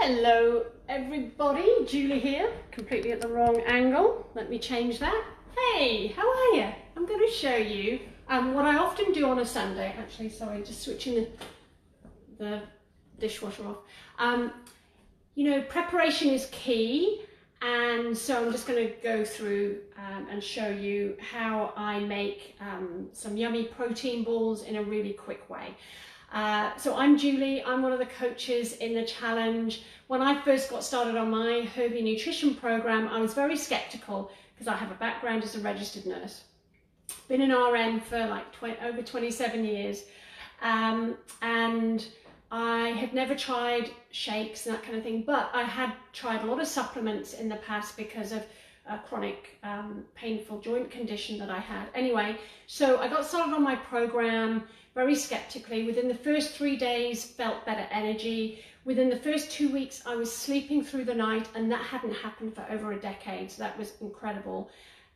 Hello everybody, Julie here, completely at the wrong angle. Let me change that. Hey, how are you? I'm going to show you what I often do on a Sunday. Actually, sorry, just switching the dishwasher off. You know, preparation is key, and so I'm just going to go through and show you how I make some yummy protein balls in a really quick way. So I'm Julie, I'm one of the coaches in the challenge. When I first got started on my Herbie Nutrition program, I was very skeptical because I have a background as a registered nurse. Been an RN for like over 27 years, and I had never tried shakes and that kind of thing, but I had tried a lot of supplements in the past because of a chronic painful joint condition that I had. Anyway, so I got started on my program very skeptically. Within the first 3 days, felt better energy. Within the first 2 weeks, I was sleeping through the night, and that hadn't happened for over a decade, so that was incredible.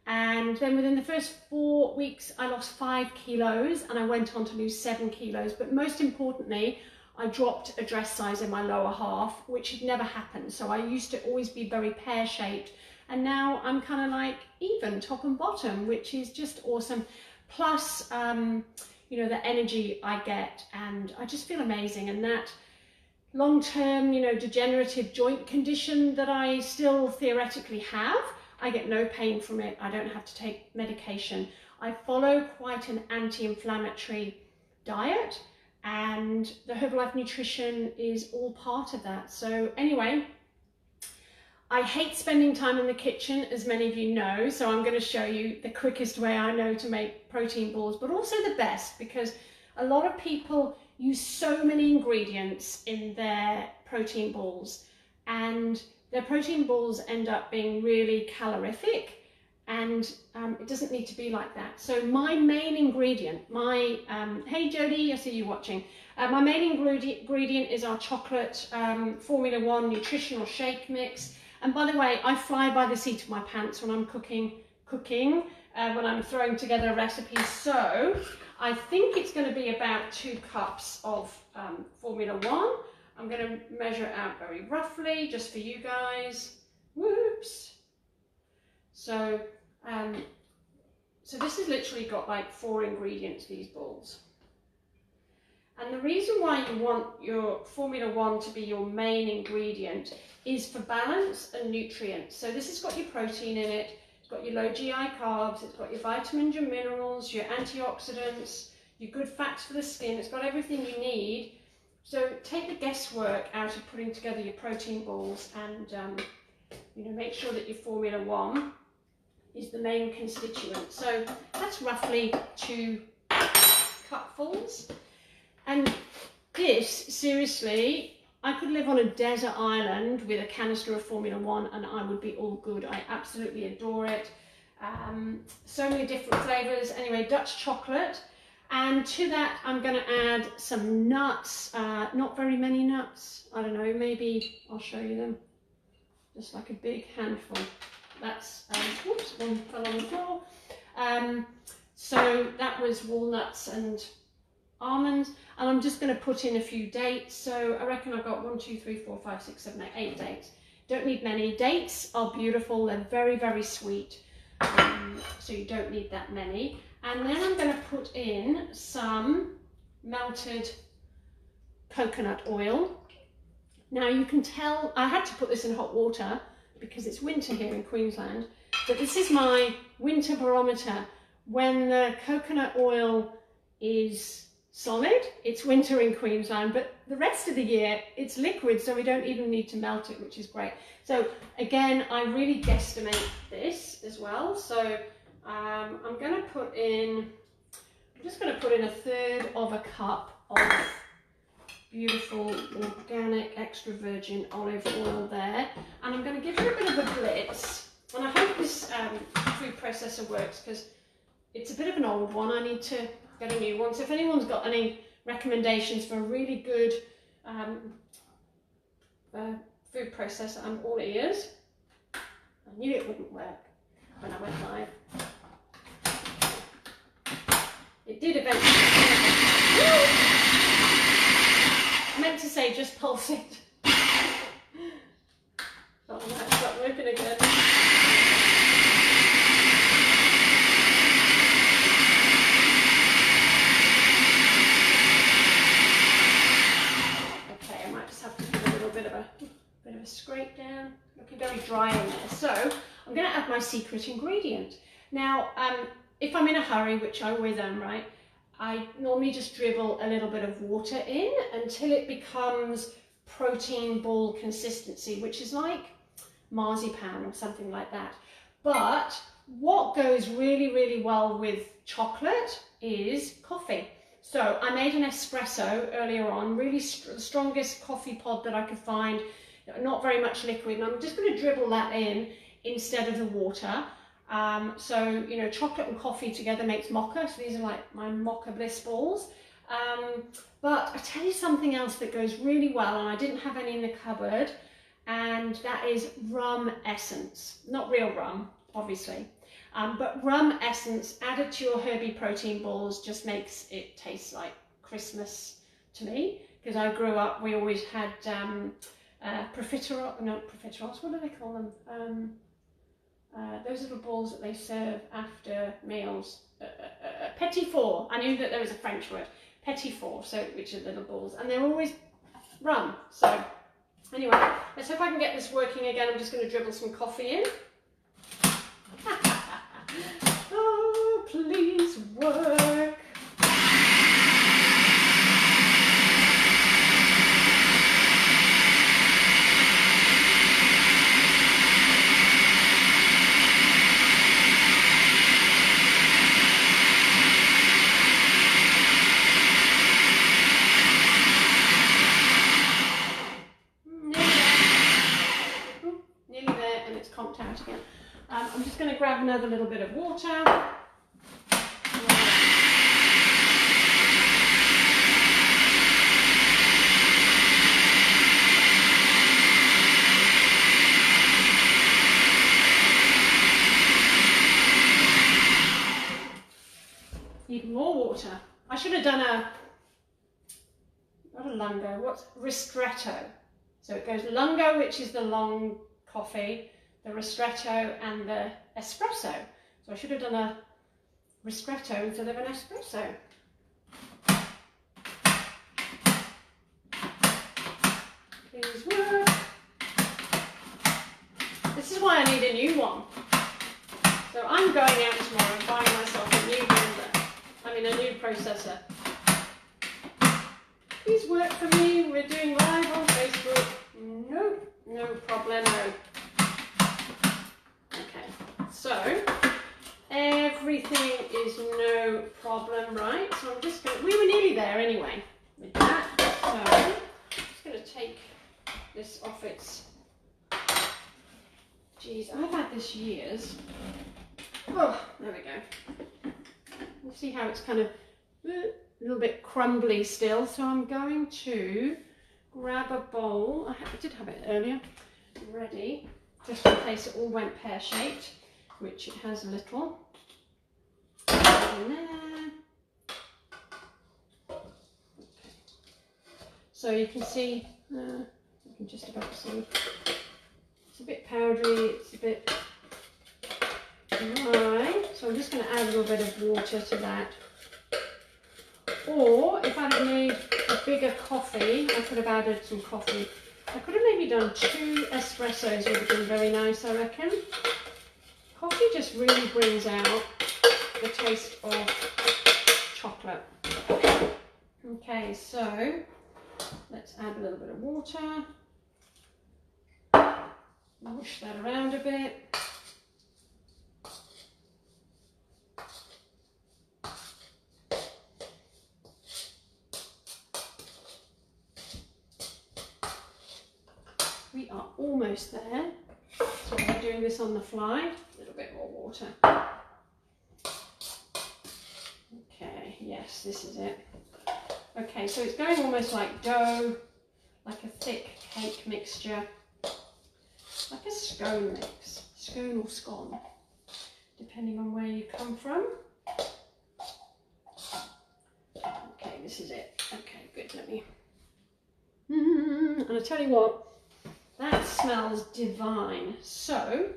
And then within the first 4 weeks, I lost 5 kilos, and I went on to lose 7 kilos. But most importantly, I dropped a dress size in my lower half, which had never happened. So I used to always be very pear-shaped, and now I'm kind of like even top and bottom, which is just awesome. Plus, you know, the energy I get, and I just feel amazing. And that long-term, you know, degenerative joint condition that I still theoretically have, I get no pain from it. I don't have to take medication. I follow quite an anti-inflammatory diet, and the Herbalife Nutrition is all part of that. So anyway, I hate spending time in the kitchen, as many of you know, so I'm going to show you the quickest way I know to make protein balls, but also the best, because a lot of people use so many ingredients in their protein balls, and their protein balls end up being really calorific, and it doesn't need to be like that. So my main ingredient, hey Jodie, I see you watching. My main ingredient is our chocolate Formula One nutritional shake mix. And by the way, I fly by the seat of my pants when I'm cooking, when I'm throwing together a recipe. So I think it's going to be about 2 cups of Formula One. I'm going to measure it out very roughly, just for you guys. Whoops. So, so this has literally got like 4 ingredients, these balls. And the reason why you want your Formula One to be your main ingredient is for balance and nutrients. So this has got your protein in it, it's got your low GI carbs, it's got your vitamins, your minerals, your antioxidants, your good fats for the skin, it's got everything you need. So take the guesswork out of putting together your protein balls, and you know, make sure that your Formula One is the main constituent. So that's roughly 2 cupfuls. And this, seriously, I could live on a desert island with a canister of Formula One and I would be all good. I absolutely adore it. So many different flavors. Anyway, Dutch chocolate. And to that, I'm going to add some nuts. Not very many nuts. I don't know, maybe I'll show you them. Just like a big handful. That's, whoops, one fell on the floor. So that was walnuts and almonds, and I'm just going to put in a few dates. So I reckon I've got 1, 2, 3, 4, 5, 6, 7, 8, 8 dates. Don't need many. Dates are beautiful, they're very, very sweet, so you don't need that many. And then I'm going to put in some melted coconut oil. Now you can tell, I had to put this in hot water because it's winter here in Queensland, but this is my winter barometer. When the coconut oil is solid, it's winter in Queensland, but the rest of the year it's liquid, so we don't even need to melt it, which is great. So again, I really guesstimate this as well. So I'm going to put in, I'm just going to put in 1/3 of a cup of beautiful organic extra virgin olive oil there, and I'm going to give it a bit of a blitz. And I hope this food processor works, because it's a bit of an old one. I need to get a new one. So if anyone's got any recommendations for a really good food processor, I'm all ears. I knew it wouldn't work when I went live. It did eventually. I meant to say just pulse it. Oh, that's not working again. Okay, I might just have to give a little bit of a scrape down. Looking very dry in there. So I'm going to add my secret ingredient. Now, if I'm in a hurry, which I always am, right, I normally just dribble a little bit of water in until it becomes protein ball consistency, which is like marzipan or something like that. But what goes really, really well with chocolate is coffee. So I made an espresso earlier on, really the strongest coffee pod that I could find, not very much liquid, and I'm just going to dribble that in instead of the water. So, you know, chocolate and coffee together makes mocha, so these are like my mocha bliss balls. But I tell you something else that goes really well, and I didn't have any in the cupboard, and that is rum essence. Not real rum, obviously, but rum essence added to your Herbie protein balls just makes it taste like Christmas to me, because I grew up, we always had profiteroles, what do they call them? Those little balls that they serve after meals. Petit four, I knew that there was a French word. Petit four, so which are little balls, and they're always rum. So anyway, let's hope I can get this working again. I'm just going to dribble some coffee in. Oh, please work. Out again. I'm just going to grab another little bit of water. Even more water. I should have done not a lungo, what's ristretto. So it goes lungo, which is the long coffee, the ristretto and the espresso. So I should have done a ristretto instead of an espresso. Please work. This is why I need a new one. So I'm going out tomorrow and buying myself a new blender. I mean a new processor. Please work for me. We're doing live on Facebook. No, no problemo. So everything is no problem, right? So I'm just going to, we were nearly there anyway with that. So I'm just going to take this off its, geez, I've had this years. Oh, there we go. You see how it's kind of a little bit crumbly still. So I'm going to grab a bowl. I did have it earlier, ready, just in case it all went pear-shaped, which it has a little. In there. Okay. So you can see, you can just about see, it's a bit powdery, it's a bit dry. So I'm just going to add a little bit of water to that. Or if I had made a bigger coffee, I could have added some coffee. I could have maybe done 2 espressos, would have been very nice, I reckon. Coffee just really brings out the taste of chocolate. Okay, so let's add a little bit of water. Mush that around a bit. We are almost there. So we're doing this on the fly. A little bit more water. Okay, yes, this is it. Okay, so it's going almost like dough, like a thick cake mixture, like a scone mix, scone or scone, depending on where you come from. Okay, this is it. Okay, good, let me. And I tell you what, That smells divine. So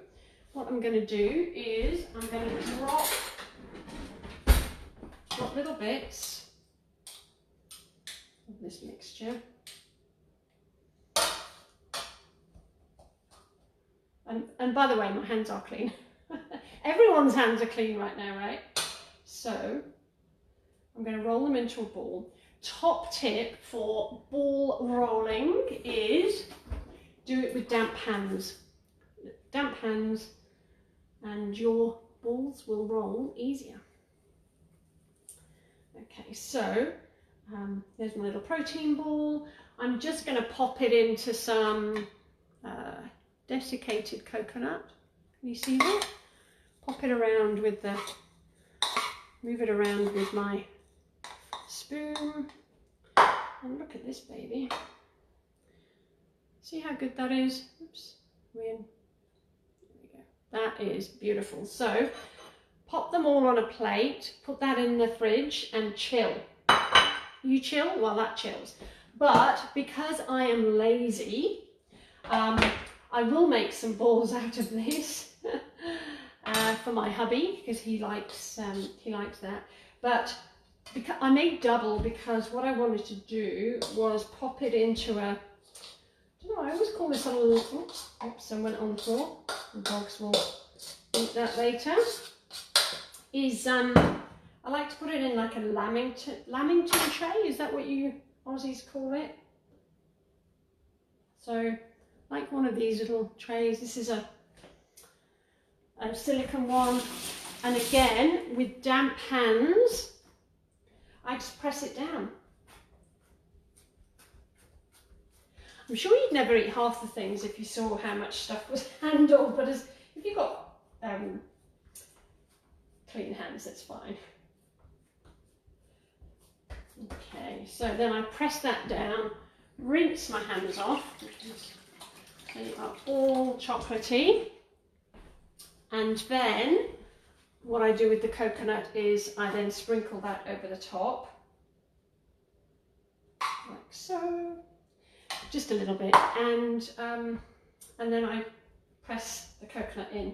what I'm going to do is I'm going to drop little bits of this mixture. And by the way, my hands are clean. Everyone's hands are clean right now, right? So I'm going to roll them into a ball. Top tip for ball rolling is do it with damp hands. Damp hands and your balls will roll easier. Okay, so there's my little protein ball. I'm just going to pop it into some desiccated coconut. Can you see that? Pop it around with the, move it around with my spoon. And look at this baby. See how good that is? Oops, there we go. That is beautiful. So pop them all on a plate, put that in the fridge and chill. You chill while that chills. But because I am lazy, I will make some balls out of this for my hubby because he likes that. But because I made double because what I wanted to do was pop it into a, I don't know, I always call this a little, oops, I went on the floor. The dogs will eat that later. I like to put it in like a lamington tray. Is that what you Aussies call it? So like one of these little trays. This is a silicone one. And again, with damp hands, I just press it down. I'm sure you'd never eat half the things if you saw how much stuff was handled, but if you've got clean hands, that's fine. Okay, so then I press that down, rinse my hands off. They are all chocolatey. And then what I do with the coconut is I then sprinkle that over the top, like so, just a little bit, and then I press the coconut in.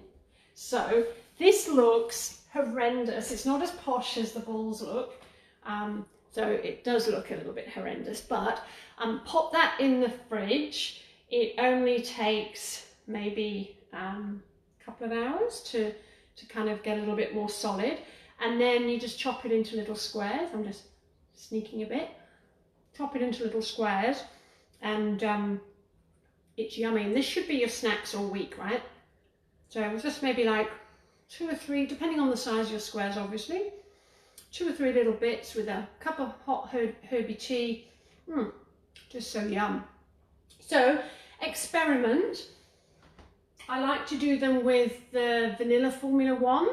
So this looks horrendous. It's not as posh as the balls look, so it does look a little bit horrendous, but pop that in the fridge. It only takes maybe a couple of hours to kind of get a little bit more solid, and then you just chop it into little squares. I'm just sneaking a bit. Chop it into little squares, and it's yummy. And this should be your snacks all week, right? So it was just maybe like 2 or 3, depending on the size of your squares, obviously. 2 or 3 little bits with a cup of hot herby tea. Just so yum. So experiment. I like to do them with the vanilla Formula 1.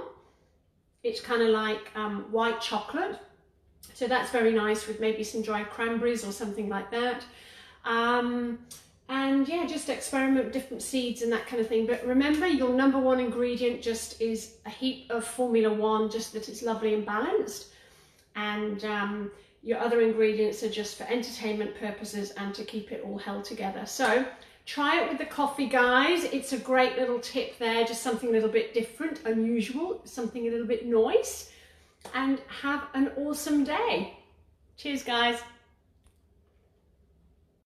It's kind of like white chocolate. So that's very nice with maybe some dried cranberries or something like that. And yeah, just experiment with different seeds and that kind of thing. But remember, your #1 ingredient just is a heap of Formula 1, just that it's lovely and balanced. And your other ingredients are just for entertainment purposes and to keep it all held together. So try it with the coffee, guys. It's a great little tip there, just something a little bit different, unusual, something a little bit nice. And have an awesome day. Cheers, guys.